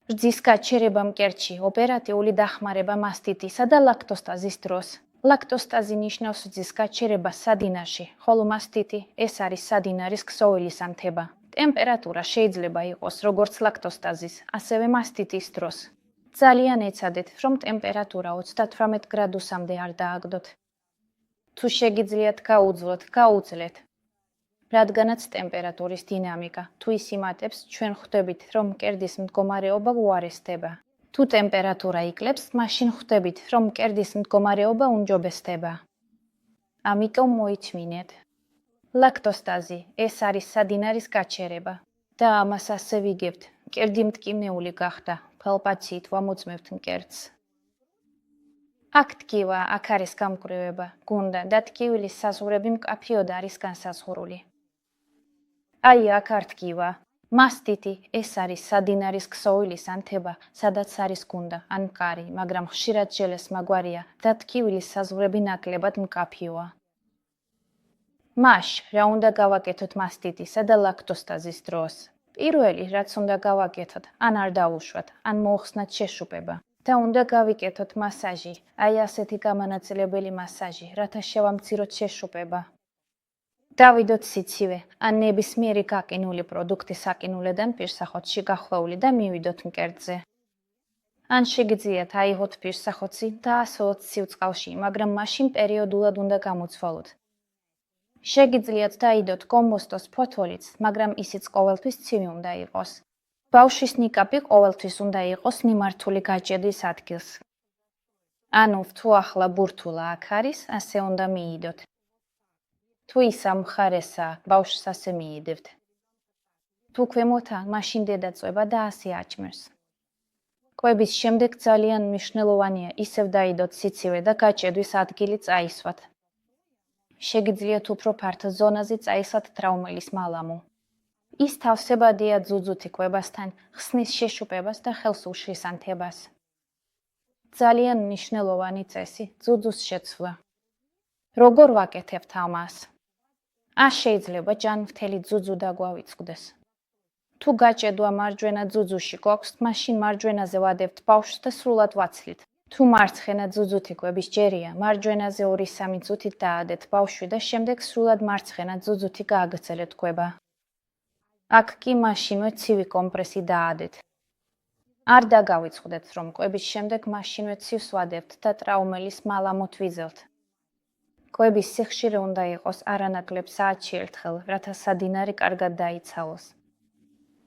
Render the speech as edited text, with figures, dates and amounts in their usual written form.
რძის გაჩერება მკერდში, ოპერატიული დახმარება მასტიტისა და ლაქტოსტაზის დროს. ლაქტოსტაზი ნიშნავს რძის გაჩერებას სადინარში, ხოლო მასტიტი ეს არის სადინარის ქსოვილის ანთება. ტემპერატურა შეიძლება იყოს როგორც ლაქტოსტაზის, ასევე მასტიტის დროს. ძალიან ეცადეთ, რომ ტემპერატურა 38 გრადუსამდე არ დააგდოთ. თუ შეგიძლიათ გაუძლოთ, გაუძლეთ. რადგანაც ტემპერატურის დინამიკა თუ ის იმატებს, ჩვენ ხვდებით, რომ მკერდის მდგომარეობა უარესდება. თუ ტემპერატურა იკლებს, მაშინ ხვდებით, რომ მკერდის მდგომარეობა უმჯობესდება. ამიტომ მოითმინეთ. ლაქტოსტაზი ეს არის სადინარის გაჩერება და ამას ასე ვიგებთ, მკერდი მტკივნეული გახდა, პალპაციით ვამოწმებთ მკერდს. აქ ткиვა, აქ არის გამკვრივება, გუნდა და ткиვილის საზღვრები მკაფიოდ არის განსაზღვრული. აი აქ არ ткиვა. მასტიტი ეს არის სადინარის ქსოვილის ანთება, სადაც არის გუნდა ან მყარი, მაგრამ ხშირად ჟელესმაგვარია და ткиვილის საზღვრები ნაკლებად მკაფიოა. მაშ, რა უნდა გავაკეთოთ მასტიტისა და ლაქტოსტაზის დროს? პირველი, რაც უნდა გავაკეთოთ, ან არ დავუშვათ, ან მოუხსნათ შეშუპება. და უნდა გავიკეთოთ მასაჟი, აი ასეთი გამანაწილებელი მასაჟი, რათა შევამციროთ შეშუპება. დავიდოთ სიცივე, ან ნებისმიერი გაკინული პროდუქტი საკინულედან პირსახოთში გახვეული და მივიდოთ მკერდზე. ან შეგიძლიათ აიღოთ პირსახოცი და ასეულოთ სივწყალში, მაგრამ მაშინ პერიოდულად უნდა გამოცვალოთ. შეგიძლიათ დაიდოთ კომბოსტოს ფოთოლიც, მაგრამ ისიც ყოველთვის ცივი უნდა იყოს. ბავშვის ნიკაპი ყოველთვის უნდა იყოს მიმართული გაჭედის ადგილს. ანუ თუ ახლა ბურთულა აქ არის, ასე უნდა მიიდოთ. თუ ის ამ მხარესაა, ბავშვს ასე მიიდევთ. თუ ქვემოთა, მაშინ დედა წვება და ასე აჭმევს. კვების შემდეგ ძალიან მნიშვნელოვანია ისევ დაიდოთ სიცივე და გაჭედვის ადგილი წაისვათ. შეგიძლიათ უფრო ფართო ზონაზე წაისვათ ტრავმელის მალამო. ის თავსებადია ძუძუთი კვებასთან, ხსნის შეშუპებას და ხელს უშლის ანთებას. ძალიან მნიშვნელოვანი წესი, ძუძუს შეცვლა. როგორ ვაკეთებთ ამას? არ შეიძლება ჯანმრთელი ძუძუ დაგვავიწყდეს. თუ გაჭედვა მარჯვენა ძუძუში გვაქვს, მაშინ მარჯვენაზე ვადებთ ბავშვს და სრულად ვაცლით. თუ მარცხენა ძუძუთი კვების ჯერია, მარჯვენაზე 2-3 წუთით დაადეთ ბავშვი და შემდეგ სრულად მარცხენა ძუძუთი გააგრძელეთ კვება. აქ კი მაშინვე ცივი კომპრესი დაადეთ. არ დაგავიწყდეთ, რომ კვების შემდეგ მაშინვე ცივს ვადებთ და ტრავმელის მალამოთ ვიზელთ. კვების სიხშირე უნდა იყოს არანაკლებ საათში ერთხელ, რათა სადინარი კარგად დაიცალოს.